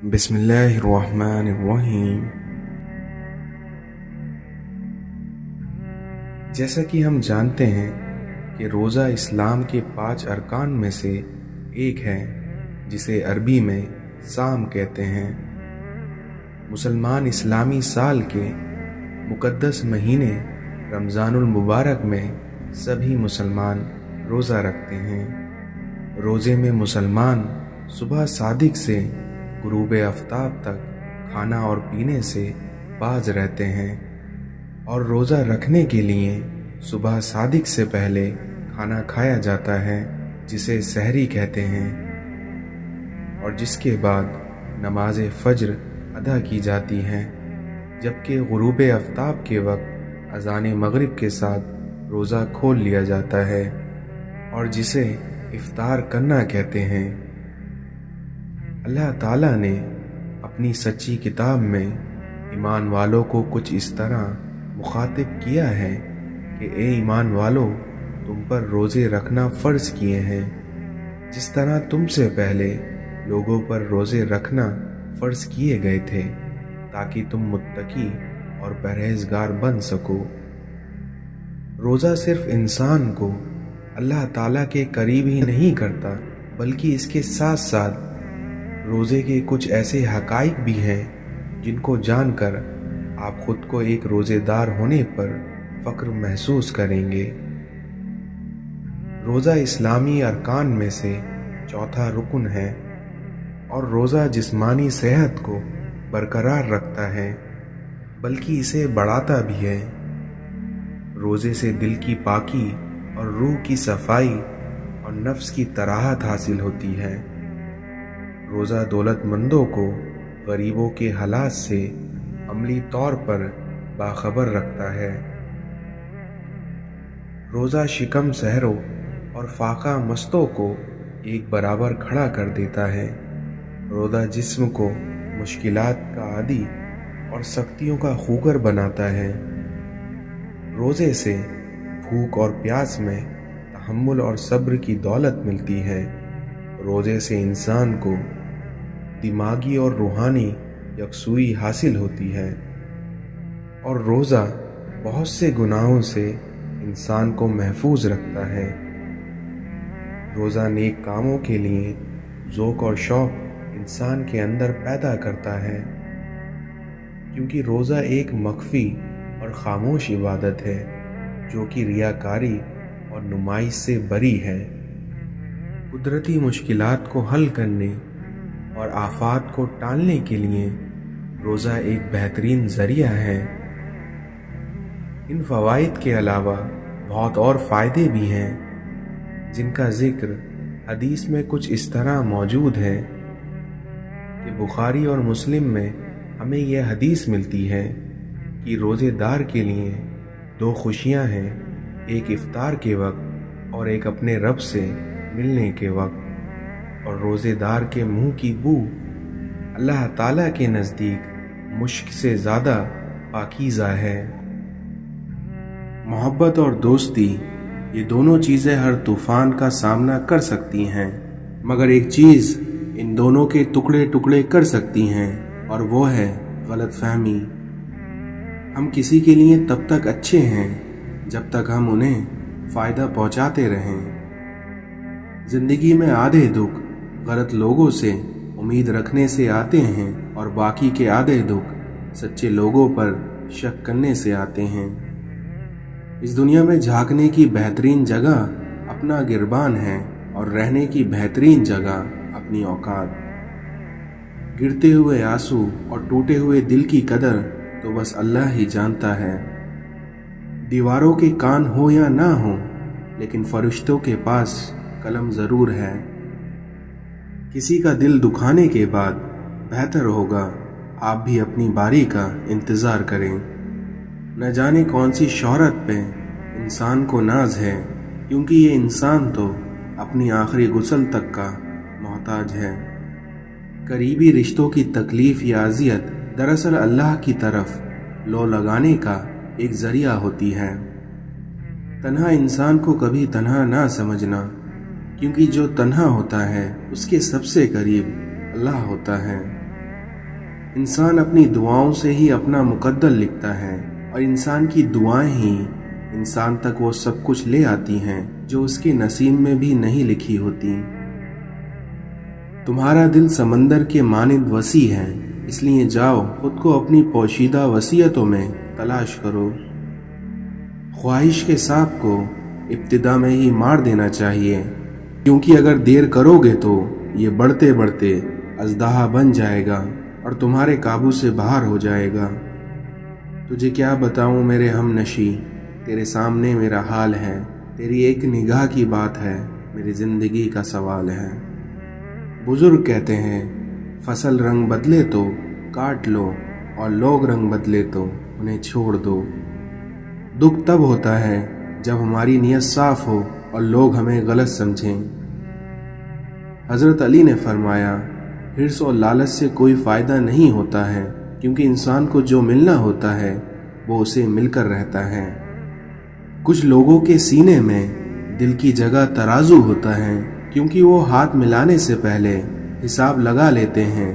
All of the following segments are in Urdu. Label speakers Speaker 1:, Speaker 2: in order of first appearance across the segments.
Speaker 1: بسم اللہ الرحمن الرحیم۔ جیسا کہ ہم جانتے ہیں کہ روزہ اسلام کے 5 ارکان میں سے ایک ہے، جسے عربی میں صام کہتے ہیں۔ مسلمان اسلامی سال کے مقدس مہینے رمضان المبارک میں سبھی مسلمان روزہ رکھتے ہیں۔ روزے میں مسلمان صبح صادق سے غروب آفتاب تک کھانا اور پینے سے باز رہتے ہیں، اور روزہ رکھنے کے لیے صبح صادق سے پہلے کھانا کھایا جاتا ہے، جسے سحری کہتے ہیں، اور جس کے بعد نماز فجر ادا کی جاتی ہے، جبکہ غروب آفتاب کے وقت اذان مغرب کے ساتھ روزہ کھول لیا جاتا ہے، اور جسے افطار کرنا کہتے ہیں۔ اللہ تعالیٰ نے اپنی سچی کتاب میں ایمان والوں کو کچھ اس طرح مخاطب کیا ہے کہ اے ایمان والو، تم پر روزے رکھنا فرض کیے ہیں، جس طرح تم سے پہلے لوگوں پر روزے رکھنا فرض کیے گئے تھے، تاکہ تم متقی اور پرہیزگار بن سکو۔ روزہ صرف انسان کو اللہ تعالیٰ کے قریب ہی نہیں کرتا، بلکہ اس کے ساتھ ساتھ روزے کے کچھ ایسے حقائق بھی ہیں جن کو جان کر آپ خود کو ایک روزے دار ہونے پر فخر محسوس کریں گے۔ روزہ اسلامی ارکان میں سے چوتھا رکن ہے، اور روزہ جسمانی صحت کو برقرار رکھتا ہے، بلکہ اسے بڑھاتا بھی ہے۔ روزے سے دل کی پاکی اور روح کی صفائی اور نفس کی طراحت حاصل ہوتی ہے۔ روزہ دولت مندوں کو غریبوں کے حالات سے عملی طور پر باخبر رکھتا ہے۔ روزہ شکم سحروں اور فاقہ مستوں کو ایک برابر کھڑا کر دیتا ہے۔ روزہ جسم کو مشکلات کا عادی اور سختیوں کا خوگر بناتا ہے۔ روزے سے بھوک اور پیاس میں تحمل اور صبر کی دولت ملتی ہے۔ روزے سے انسان کو دماغی اور روحانی یکسوئی حاصل ہوتی ہے، اور روزہ بہت سے گناہوں سے انسان کو محفوظ رکھتا ہے۔ روزہ نیک کاموں کے لیے ذوق اور شوق انسان کے اندر پیدا کرتا ہے، کیونکہ روزہ ایک مخفی اور خاموش عبادت ہے جو کہ ریاکاری اور نمائش سے بری ہے۔ قدرتی مشکلات کو حل کرنے اور آفات کو ٹالنے کے لیے روزہ ایک بہترین ذریعہ ہے۔ ان فوائد کے علاوہ بہت اور فائدے بھی ہیں، جن کا ذکر حدیث میں کچھ اس طرح موجود ہے کہ بخاری اور مسلم میں ہمیں یہ حدیث ملتی ہے کہ روزے دار کے لیے 2 خوشیاں ہیں، ایک افطار کے وقت اور ایک اپنے رب سے ملنے کے وقت، اور روزے دار کے منہ کی بو اللہ تعالیٰ کے نزدیک مشک سے زیادہ پاکیزہ ہے۔ محبت اور دوستی، یہ دونوں چیزیں ہر طوفان کا سامنا کر سکتی ہیں، مگر ایک چیز ان دونوں کے ٹکڑے ٹکڑے کر سکتی ہیں، اور وہ ہے غلط فہمی۔ ہم کسی کے لیے تب تک اچھے ہیں جب تک ہم انہیں فائدہ پہنچاتے رہیں۔ زندگی میں آدھے دکھ غلط لوگوں سے امید رکھنے سے آتے ہیں، اور باقی کے آدھے دکھ سچے لوگوں پر شک کرنے سے آتے ہیں۔ اس دنیا میں جھانکنے کی بہترین جگہ اپنا گربان ہے، اور رہنے کی بہترین جگہ اپنی اوقات۔ گرتے ہوئے آنسو اور ٹوٹے ہوئے دل کی قدر تو بس اللہ ہی جانتا ہے۔ دیواروں کے کان ہو یا نہ ہو، لیکن فرشتوں کے پاس قلم ضرور ہے۔ کسی کا دل دکھانے کے بعد بہتر ہوگا آپ بھی اپنی باری کا انتظار کریں۔ نہ جانے کون سی شہرت پہ انسان کو ناز ہے، کیونکہ یہ انسان تو اپنی آخری غسل تک کا محتاج ہے۔ قریبی رشتوں کی تکلیف یا اذیت دراصل اللہ کی طرف لو لگانے کا ایک ذریعہ ہوتی ہے۔ تنہا انسان کو کبھی تنہا نہ سمجھنا، کیونکہ جو تنہا ہوتا ہے اس کے سب سے قریب اللہ ہوتا ہے۔ انسان اپنی دعاؤں سے ہی اپنا مقدر لکھتا ہے، اور انسان کی دعائیں ہی انسان تک وہ سب کچھ لے آتی ہیں جو اس کے نصیب میں بھی نہیں لکھی ہوتی۔ تمہارا دل سمندر کے مانند وسیع ہے، اس لیے جاؤ خود کو اپنی پوشیدہ وصیتوں میں تلاش کرو۔ خواہش کے سانپ کو ابتدا میں ہی مار دینا چاہیے، کیونکہ اگر دیر کرو گے تو یہ بڑھتے بڑھتے اژدہا بن جائے گا اور تمہارے قابو سے باہر ہو جائے گا۔ تجھے کیا بتاؤں میرے ہم نشیں، تیرے سامنے میرا حال ہے، تیری ایک نگاہ کی بات ہے، میری زندگی کا سوال ہے۔ بزرگ کہتے ہیں فصل رنگ بدلے تو کاٹ لو، اور لوگ رنگ بدلے تو انہیں چھوڑ دو۔ دکھ تب ہوتا ہے جب ہماری نیت صاف ہو اور لوگ ہمیں غلط سمجھیں۔ حضرت علی نے فرمایا، حرص اور لالچ سے کوئی فائدہ نہیں ہوتا ہے، کیونکہ انسان کو جو ملنا ہوتا ہے وہ اسے مل کر رہتا ہے۔ کچھ لوگوں کے سینے میں دل کی جگہ ترازو ہوتا ہے، کیونکہ وہ ہاتھ ملانے سے پہلے حساب لگا لیتے ہیں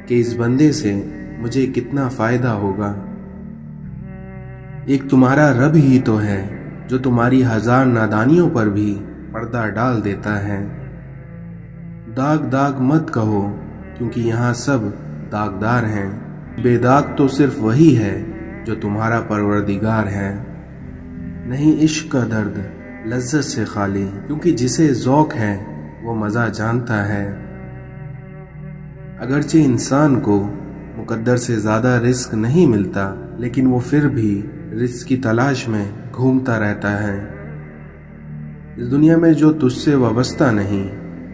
Speaker 1: کہ اس بندے سے مجھے کتنا فائدہ ہوگا۔ ایک تمہارا رب ہی تو ہے جو تمہاری ہزار نادانیوں پر بھی پردہ ڈال دیتا ہے۔ داغ داغ مت کہو، کیونکہ یہاں سب داغدار ہیں، بے داغ تو صرف وہی ہے جو تمہارا پروردگار ہے۔ نہیں عشق کا درد لذت سے خالی، کیونکہ جسے ذوق ہے وہ مزہ جانتا ہے۔ اگرچہ انسان کو مقدر سے زیادہ رزق نہیں ملتا، لیکن وہ پھر بھی رزق کی تلاش میں گھومتا رہتا ہے۔ اس دنیا میں جو تجھ سے وابستہ نہیں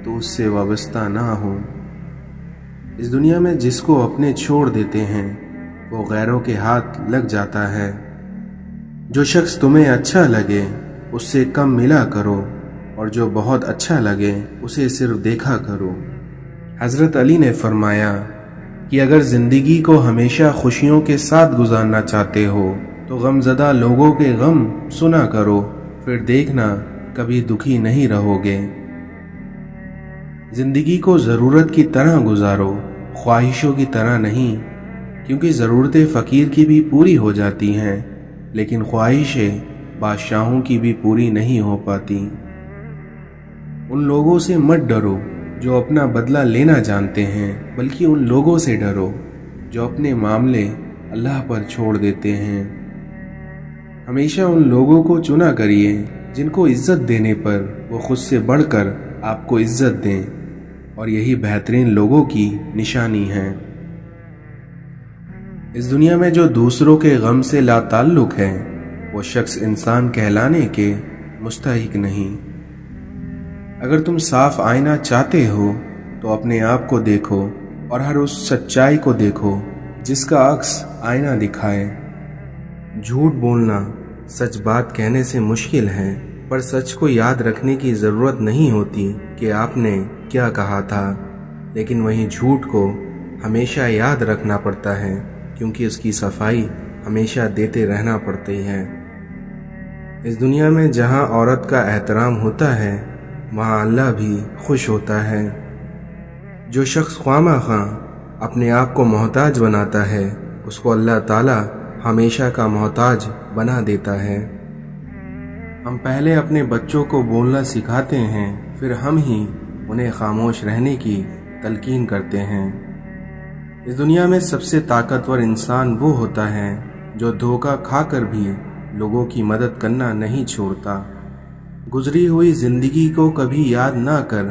Speaker 1: تو اس سے وابستہ نہ ہو۔ اس دنیا میں جس کو اپنے چھوڑ دیتے ہیں وہ غیروں کے ہاتھ لگ جاتا ہے۔ جو شخص تمہیں اچھا لگے اس سے کم ملا کرو، اور جو بہت اچھا لگے اسے صرف دیکھا کرو۔ حضرت علی نے فرمایا کہ اگر زندگی کو ہمیشہ خوشیوں کے ساتھ گزارنا چاہتے ہو تو غم زدہ لوگوں کے غم سنا کرو، پھر دیکھنا کبھی دکھی نہیں رہو گے۔ زندگی کو ضرورت کی طرح گزارو، خواہشوں کی طرح نہیں، کیونکہ ضرورتیں فقیر کی بھی پوری ہو جاتی ہیں، لیکن خواہشیں بادشاہوں کی بھی پوری نہیں ہو پاتی۔ ان لوگوں سے مت ڈرو جو اپنا بدلہ لینا جانتے ہیں، بلکہ ان لوگوں سے ڈرو جو اپنے معاملے اللہ پر چھوڑ دیتے ہیں۔ ہمیشہ ان لوگوں کو چنا کریے جن کو عزت دینے پر وہ خود سے بڑھ کر آپ کو عزت دیں، اور یہی بہترین لوگوں کی نشانی ہے۔ اس دنیا میں جو دوسروں کے غم سے لا تعلق ہے وہ شخص انسان کہلانے کے مستحق نہیں۔ اگر تم صاف آئینہ چاہتے ہو تو اپنے آپ کو دیکھو اور ہر اس سچائی کو دیکھو جس کا عکس آئینہ دکھائے۔ جھوٹ بولنا سچ بات کہنے سے مشکل ہے، پر سچ کو یاد رکھنے کی ضرورت نہیں ہوتی کہ آپ نے کیا کہا تھا، لیکن وہیں جھوٹ کو ہمیشہ یاد رکھنا پڑتا ہے، کیونکہ اس کی صفائی ہمیشہ دیتے رہنا پڑتی ہے۔ اس دنیا میں جہاں عورت کا احترام ہوتا ہے وہاں اللہ بھی خوش ہوتا ہے۔ جو شخص خواہ مخواہ اپنے آپ کو محتاج بناتا ہے اس کو اللہ تعالیٰ ہمیشہ کا محتاج بنا دیتا ہے۔ ہم پہلے اپنے بچوں کو بولنا سکھاتے ہیں، پھر ہم ہی انہیں خاموش رہنے کی تلقین کرتے ہیں۔ اس دنیا میں سب سے طاقتور انسان وہ ہوتا ہے جو دھوکہ کھا کر بھی لوگوں کی مدد کرنا نہیں چھوڑتا۔ گزری ہوئی زندگی کو کبھی یاد نہ کر،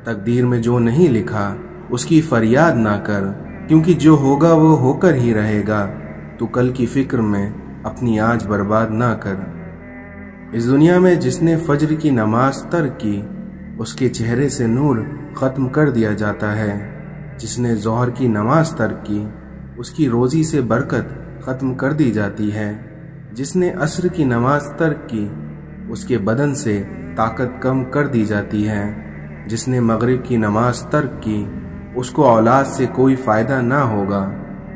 Speaker 1: تقدیر میں جو نہیں لکھا اس کی فریاد نہ کر، کیونکہ جو ہوگا وہ ہو کر ہی رہے گا۔ تو کل کی فکر میں اپنی آج برباد نہ کر۔ اس دنیا میں جس نے فجر کی نماز ترک کی اس کے چہرے سے نور ختم کر دیا جاتا ہے، جس نے ظہر کی نماز ترک کی اس کی روزی سے برکت ختم کر دی جاتی ہے، جس نے عصر کی نماز ترک کی اس کے بدن سے طاقت کم کر دی جاتی ہے، جس نے مغرب کی نماز ترک کی اس کو اولاد سے کوئی فائدہ نہ ہوگا،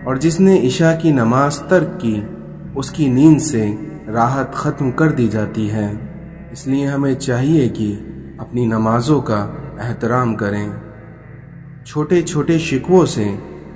Speaker 1: اور جس نے عشاء کی نماز ترک کی اس کی نیند سے راحت ختم کر دی جاتی ہے۔ اس لیے ہمیں چاہیے کہ اپنی نمازوں کا احترام کریں۔ چھوٹے چھوٹے شکووں سے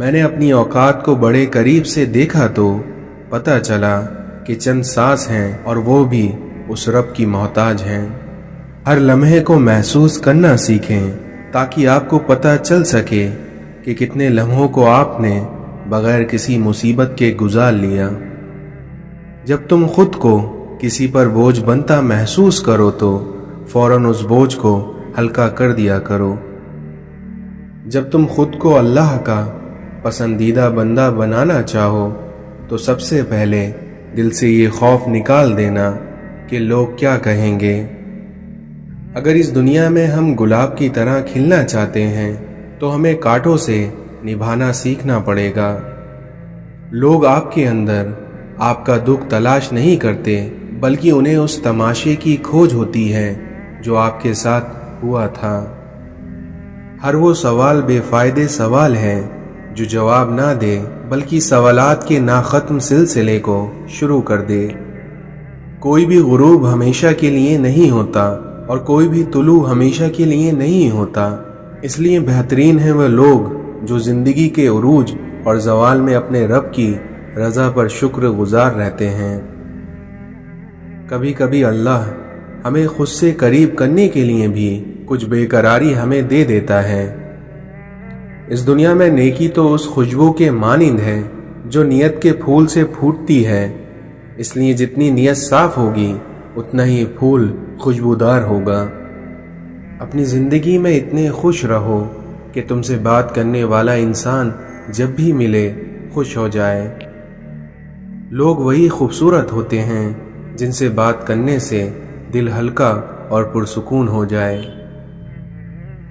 Speaker 1: میں نے اپنی اوقات کو بڑے قریب سے دیکھا تو پتہ چلا کہ چند سانس ہیں اور وہ بھی اس رب کی محتاج ہیں۔ ہر لمحے کو محسوس کرنا سیکھیں تاکہ آپ کو پتہ چل سکے کہ کتنے لمحوں کو آپ نے بغیر کسی مصیبت کے گزار لیا۔ جب تم خود کو کسی پر بوجھ بنتا محسوس کرو تو فوراً اس بوجھ کو ہلکا کر دیا کرو۔ جب تم خود کو اللہ کا پسندیدہ بندہ بنانا چاہو تو سب سے پہلے دل سے یہ خوف نکال دینا کہ لوگ کیا کہیں گے۔ اگر اس دنیا میں ہم گلاب کی طرح کھلنا چاہتے ہیں تو ہمیں کانٹوں سے نبھانا سیکھنا پڑے گا۔ لوگ آپ کے اندر آپ کا دکھ تلاش نہیں کرتے بلکہ انہیں اس تماشے کی کھوج ہوتی ہے جو آپ کے ساتھ ہوا تھا۔ ہر وہ سوال بے فائدے سوال ہے جو جواب نہ دے بلکہ سوالات کے ناختم سلسلے کو شروع کر دے۔ کوئی بھی غروب ہمیشہ کے لیے نہیں ہوتا اور کوئی بھی طلوع ہمیشہ کے لیے نہیں ہوتا، اس لیے بہترین ہیں وہ لوگ جو زندگی کے عروج اور زوال میں اپنے رب کی رضا پر شکر گزار رہتے ہیں۔ کبھی کبھی اللہ ہمیں خود سے قریب کرنے کے لیے بھی کچھ بے قراری ہمیں دے دیتا ہے۔ اس دنیا میں نیکی تو اس خوشبو کے مانند ہے جو نیت کے پھول سے پھوٹتی ہے، اس لیے جتنی نیت صاف ہوگی اتنا ہی پھول خوشبودار ہوگا۔ اپنی زندگی میں اتنے خوش رہو کہ تم سے بات کرنے والا انسان جب بھی ملے خوش ہو جائے۔ لوگ وہی خوبصورت ہوتے ہیں جن سے بات کرنے سے دل ہلکا اور پرسکون ہو جائے۔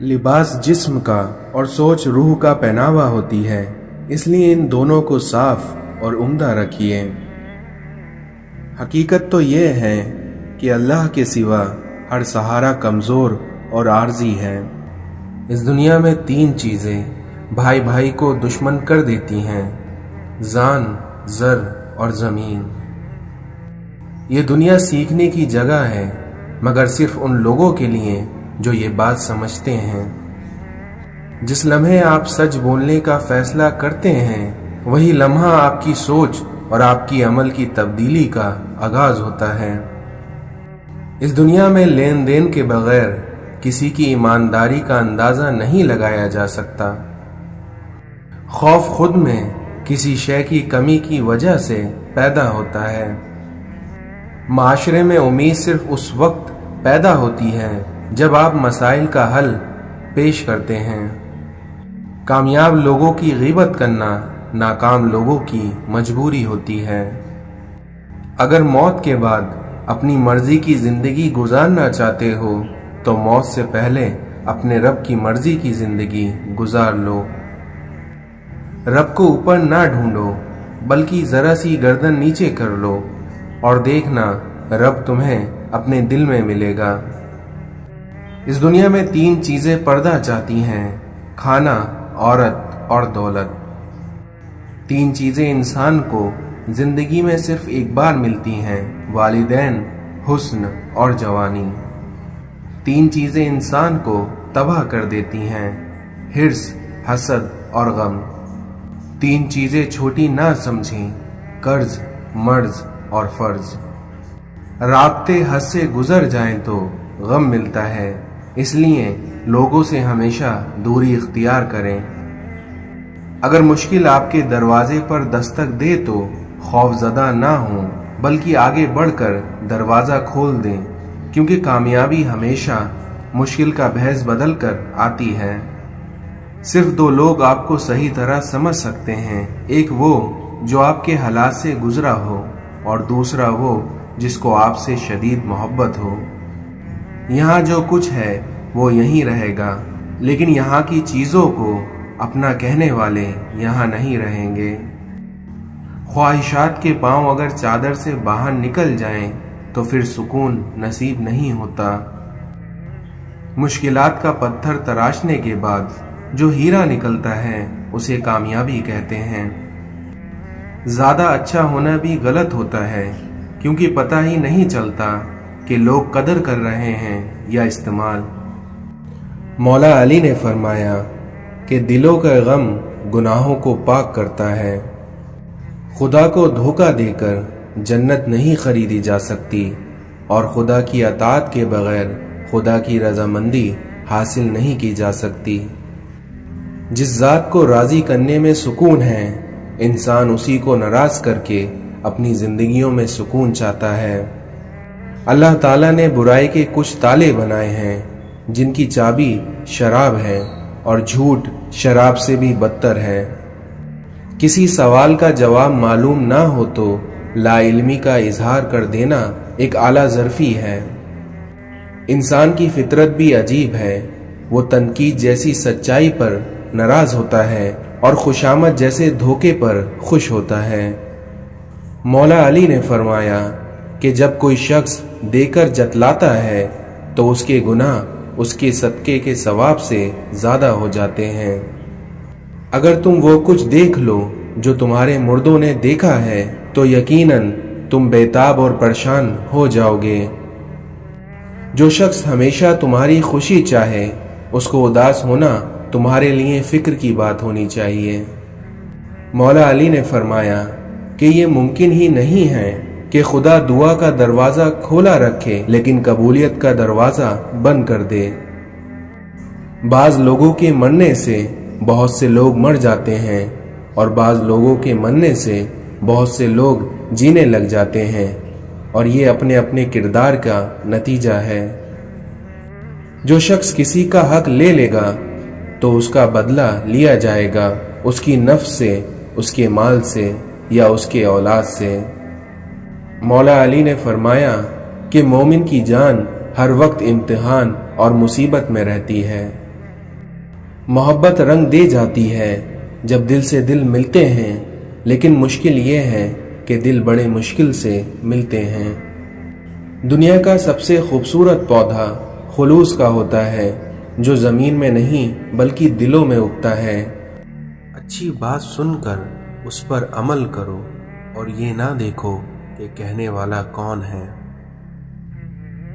Speaker 1: لباس جسم کا اور سوچ روح کا پہناوا ہوتی ہے، اس لیے ان دونوں کو صاف اور عمدہ رکھیے۔ حقیقت تو یہ ہے کہ اللہ کے سوا ہر سہارا کمزور اور عارضی ہے۔ اس دنیا میں تین چیزیں بھائی بھائی کو دشمن کر دیتی ہیں: جان، زر اور زمین۔ یہ دنیا سیکھنے کی جگہ ہے مگر صرف ان لوگوں کے لیے جو یہ بات سمجھتے ہیں۔ جس لمحے آپ سچ بولنے کا فیصلہ کرتے ہیں وہی لمحہ آپ کی سوچ اور آپ کی عمل کی تبدیلی کا آغاز ہوتا ہے۔ اس دنیا میں لین دین کے بغیر کسی کی ایمانداری کا اندازہ نہیں لگایا جا سکتا۔ خوف خود میں کسی شے کی کمی کی وجہ سے پیدا ہوتا ہے۔ معاشرے میں امید صرف اس وقت پیدا ہوتی ہے جب آپ مسائل کا حل پیش کرتے ہیں۔ کامیاب لوگوں کی غیبت کرنا ناکام لوگوں کی مجبوری ہوتی ہے۔ اگر موت کے بعد اپنی مرضی کی زندگی گزارنا چاہتے ہو تو موت سے پہلے اپنے رب کی مرضی کی زندگی گزار لو۔ رب کو اوپر نہ ڈھونڈو بلکہ ذرا سی گردن نیچے کر لو اور دیکھنا رب تمہیں اپنے دل میں ملے گا۔ اس دنیا میں تین چیزیں پردہ چاہتی ہیں: کھانا، عورت اور دولت۔ تین چیزیں انسان کو زندگی میں صرف ایک بار ملتی ہیں: والدین، حسن اور جوانی۔ تین چیزیں انسان کو تباہ کر دیتی ہیں: حرص، حسد اور غم۔ تین چیزیں چھوٹی نہ سمجھیں: قرض، مرض اور فرض۔ رابطے حد سے گزر جائیں تو غم ملتا ہے، اس لیے لوگوں سے ہمیشہ دوری اختیار کریں۔ اگر مشکل آپ کے دروازے پر دستک دے تو خوف زدہ نہ ہوں بلکہ آگے بڑھ کر دروازہ کھول دیں، کیونکہ کامیابی ہمیشہ مشکل کا بھیس بدل کر آتی ہے۔ صرف دو لوگ آپ کو صحیح طرح سمجھ سکتے ہیں، ایک وہ جو آپ کے حالات سے گزرا ہو اور دوسرا وہ جس کو آپ سے شدید محبت ہو۔ یہاں جو کچھ ہے وہ یہیں رہے گا، لیکن یہاں کی چیزوں کو اپنا کہنے والے یہاں نہیں رہیں گے۔ خواہشات کے پاؤں اگر چادر سے باہر نکل جائیں تو پھر سکون نصیب نہیں ہوتا۔ مشکلات کا پتھر تراشنے کے بعد جو ہیرا نکلتا ہے اسے کامیابی کہتے ہیں۔ زیادہ اچھا ہونا بھی غلط ہوتا ہے کیونکہ پتہ ہی نہیں چلتا کہ لوگ قدر کر رہے ہیں یا استعمال۔ مولا علی نے فرمایا کہ دلوں کا غم گناہوں کو پاک کرتا ہے۔ خدا کو دھوکہ دے کر جنت نہیں خریدی جا سکتی، اور خدا کی اطاعت کے بغیر خدا کی رضامندی حاصل نہیں کی جا سکتی۔ جس ذات کو راضی کرنے میں سکون ہے، انسان اسی کو ناراض کر کے اپنی زندگیوں میں سکون چاہتا ہے۔ اللہ تعالیٰ نے برائی کے کچھ تالے بنائے ہیں جن کی چابی شراب ہے، اور جھوٹ شراب سے بھی بدتر ہے۔ کسی سوال کا جواب معلوم نہ ہو تو لا علمی کا اظہار کر دینا ایک اعلیٰ ظرفی ہے۔ انسان کی فطرت بھی عجیب ہے، وہ تنقید جیسی سچائی پر ناراض ہوتا ہے اور خوشامد جیسے دھوکے پر خوش ہوتا ہے۔ مولا علی نے فرمایا کہ جب کوئی شخص دے کر جتلاتا ہے تو اس کے گناہ اس کے صدقے کے ثواب سے زیادہ ہو جاتے ہیں۔ اگر تم وہ کچھ دیکھ لو جو تمہارے مردوں نے دیکھا ہے تو یقیناً تم بیتاب اور پریشان ہو جاؤ گے۔ جو شخص ہمیشہ تمہاری خوشی چاہے، اس کو اداس ہونا تمہارے لیے فکر کی بات ہونی چاہیے۔ مولا علی نے فرمایا کہ یہ ممکن ہی نہیں ہے کہ خدا دعا کا دروازہ کھولا رکھے لیکن قبولیت کا دروازہ بند کر دے۔ بعض لوگوں کے مرنے سے بہت سے لوگ مر جاتے ہیں، اور بعض لوگوں کے مرنے سے بہت سے لوگ جینے لگ جاتے ہیں، اور یہ اپنے اپنے کردار کا نتیجہ ہے۔ جو شخص کسی کا حق لے لے گا تو اس کا بدلہ لیا جائے گا، اس کی نفس سے، اس کے مال سے یا اس کے اولاد سے۔ مولا علی نے فرمایا کہ مومن کی جان ہر وقت امتحان اور مصیبت میں رہتی ہے۔ محبت رنگ دے جاتی ہے جب دل سے دل ملتے ہیں، لیکن مشکل یہ ہے کہ دل بڑے مشکل سے ملتے ہیں۔ دنیا کا سب سے خوبصورت پودا خلوص کا ہوتا ہے، جو زمین میں نہیں بلکہ دلوں میں اگتا ہے۔ اچھی بات سن کر اس پر عمل کرو اور یہ نہ دیکھو کہ کہنے والا کون ہے۔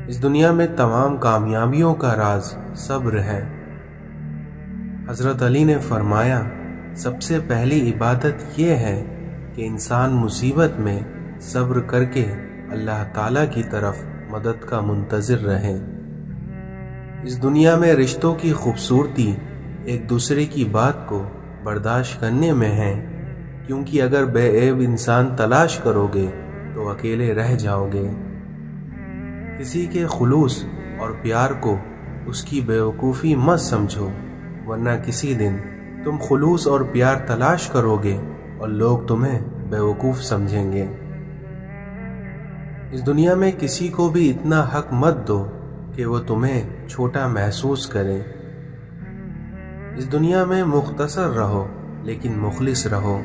Speaker 1: اس دنیا میں تمام کامیابیوں کا راز صبر ہے۔ حضرت علی نے فرمایا، سب سے پہلی عبادت یہ ہے کہ انسان مصیبت میں صبر کر کے اللہ تعالیٰ کی طرف مدد کا منتظر رہے۔ اس دنیا میں رشتوں کی خوبصورتی ایک دوسرے کی بات کو برداشت کرنے میں ہے، کیونکہ اگر بے عیب انسان تلاش کرو گے تو اکیلے رہ جاؤ گے۔ کسی کے خلوص اور پیار کو اس کی بیوقوفی مت سمجھو، ورنہ کسی دن تم خلوص اور پیار تلاش کرو گے اور لوگ تمہیں بیوقوف سمجھیں گے۔ اس دنیا میں کسی کو بھی اتنا حق مت دو کہ وہ تمہیں چھوٹا محسوس کرے۔ اس دنیا میں مختصر رہو لیکن مخلص رہو۔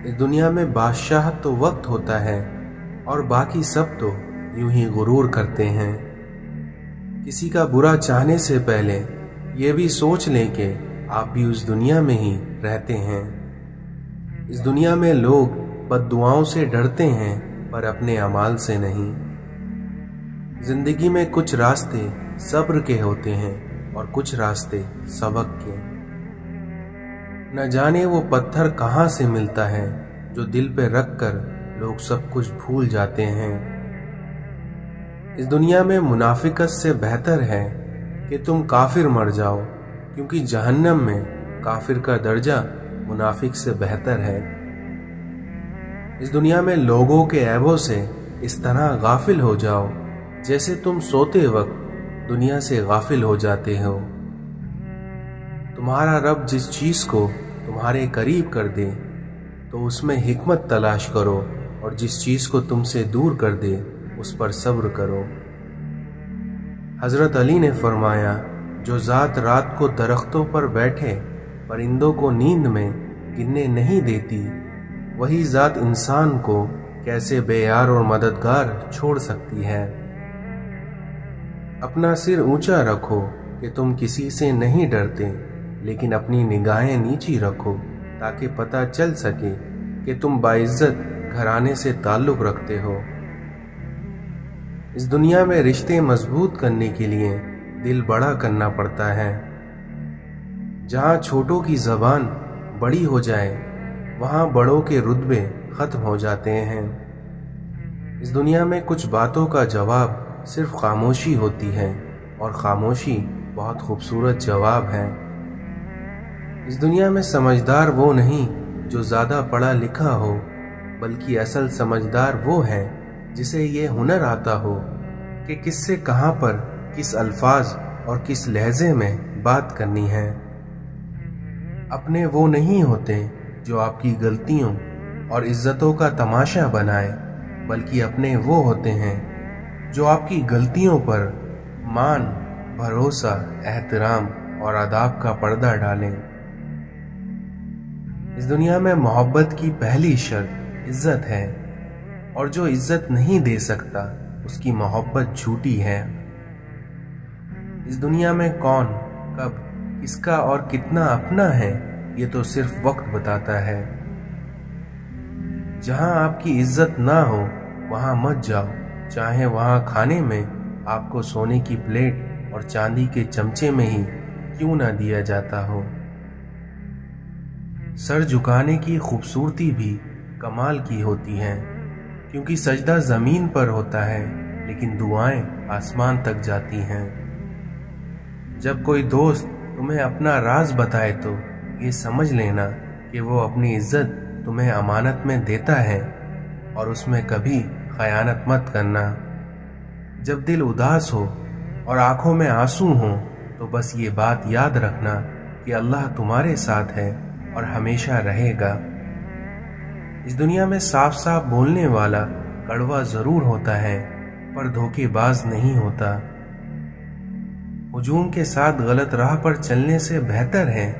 Speaker 1: اس دنیا میں بادشاہ تو وقت ہوتا ہے اور باقی سب تو یوں ہی غرور کرتے ہیں۔ کسی کا برا چاہنے سے پہلے یہ بھی سوچ لیں کہ آپ بھی اس دنیا میں ہی رہتے ہیں۔ اس دنیا میں لوگ بد دعاؤں سے ڈرتے ہیں پر اپنے اعمال سے نہیں۔ زندگی میں کچھ راستے صبر کے ہوتے ہیں اور کچھ راستے سبق کے۔ نہ جانے وہ پتھر کہاں سے ملتا ہے جو دل پہ رکھ کر لوگ سب کچھ بھول جاتے ہیں۔ اس دنیا میں منافقت سے بہتر ہے کہ تم کافر مر جاؤ، کیونکہ جہنم میں کافر کا درجہ منافق سے بہتر ہے۔ اس دنیا میں لوگوں کے عیبوں سے اس طرح غافل ہو جاؤ جیسے تم سوتے وقت دنیا سے غافل ہو جاتے ہو۔ تمہارا رب جس چیز کو تمہارے قریب کر دے تو اس میں حکمت تلاش کرو، اور جس چیز کو تم سے دور کر دے اس پر صبر کرو۔ حضرت علی نے فرمایا، جو ذات رات کو درختوں پر بیٹھے پرندوں کو نیند میں گننے نہیں دیتی، وہی ذات انسان کو کیسے بے یار اور مددگار چھوڑ سکتی ہے۔ اپنا سر اونچا رکھو کہ تم کسی سے نہیں ڈرتے، لیکن اپنی نگاہیں نیچی رکھو تاکہ پتہ چل سکے کہ تم باعزت گھرانے سے تعلق رکھتے ہو۔ اس دنیا میں رشتے مضبوط کرنے کے لیے دل بڑا کرنا پڑتا ہے۔ جہاں چھوٹوں کی زبان بڑی ہو جائے وہاں بڑوں کے رتبے ختم ہو جاتے ہیں۔ اس دنیا میں کچھ باتوں کا جواب صرف خاموشی ہوتی ہے، اور خاموشی بہت خوبصورت جواب ہے۔ اس دنیا میں سمجھدار وہ نہیں جو زیادہ پڑھا لکھا ہو، بلکہ اصل سمجھدار وہ ہے جسے یہ ہنر آتا ہو کہ کس سے کہاں پر، کس الفاظ اور کس لہجے میں بات کرنی ہے۔ اپنے وہ نہیں ہوتے جو آپ کی غلطیوں اور عزتوں کا تماشا بنائے، بلکہ اپنے وہ ہوتے ہیں جو آپ کی غلطیوں پر مان، بھروسہ، احترام اور آداب کا پردہ ڈالیں۔ اس دنیا میں محبت کی پہلی شرط عزت ہے، اور جو عزت نہیں دے سکتا اس کی محبت جھوٹی ہے۔ اس دنیا میں کون، کب، کس کا اور کتنا اپنا ہے یہ تو صرف وقت بتاتا ہے۔ جہاں آپ کی عزت نہ ہو وہاں مت جاؤ، چاہے وہاں کھانے میں آپ کو سونے کی پلیٹ اور چاندی کے چمچے میں ہی کیوں نہ دیا جاتا ہو۔ سر جھکانے کی خوبصورتی بھی کمال کی ہوتی ہے، کیونکہ سجدہ زمین پر ہوتا ہے لیکن دعائیں آسمان تک جاتی ہیں۔ جب کوئی دوست تمہیں اپنا راز بتائے تو یہ سمجھ لینا کہ وہ اپنی عزت تمہیں امانت میں دیتا ہے، اور اس میں کبھی خیانت مت کرنا۔ جب دل اداس ہو اور آنکھوں میں آنسو ہوں تو بس یہ بات یاد رکھنا کہ اللہ تمہارے ساتھ ہے اور ہمیشہ رہے گا۔ اس دنیا میں صاف صاف بولنے والا کڑوا ضرور ہوتا ہے پر دھوکے باز نہیں ہوتا۔ ہجوم کے ساتھ غلط راہ پر چلنے سے بہتر ہے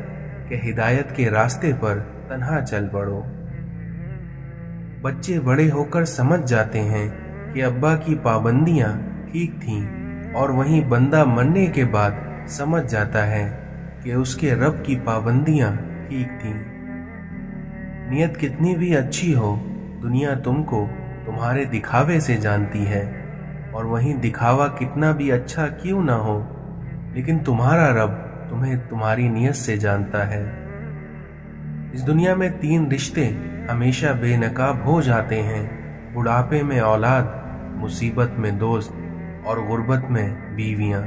Speaker 1: کہ ہدایت کے راستے پر تنہا چل پڑو۔ بچے بڑے ہو کر سمجھ جاتے ہیں کہ ابا کی پابندیاں ٹھیک تھیں، اور وہیں بندہ مرنے کے بعد سمجھ جاتا ہے کہ اس کے رب کی پابندیاں ٹھیک تھیں۔ نیت کتنی بھی اچھی ہو، دنیا تم کو تمہارے دکھاوے سے جانتی ہے، اور وہیں دکھاوا کتنا بھی اچھا کیوں نہ ہو، لیکن تمہارا رب تمہیں تمہاری نیت سے جانتا ہے۔ اس دنیا میں 3 رشتے ہمیشہ بے نقاب ہو جاتے ہیں: بڑھاپے میں اولاد، مصیبت میں دوست، اور غربت میں بیویاں۔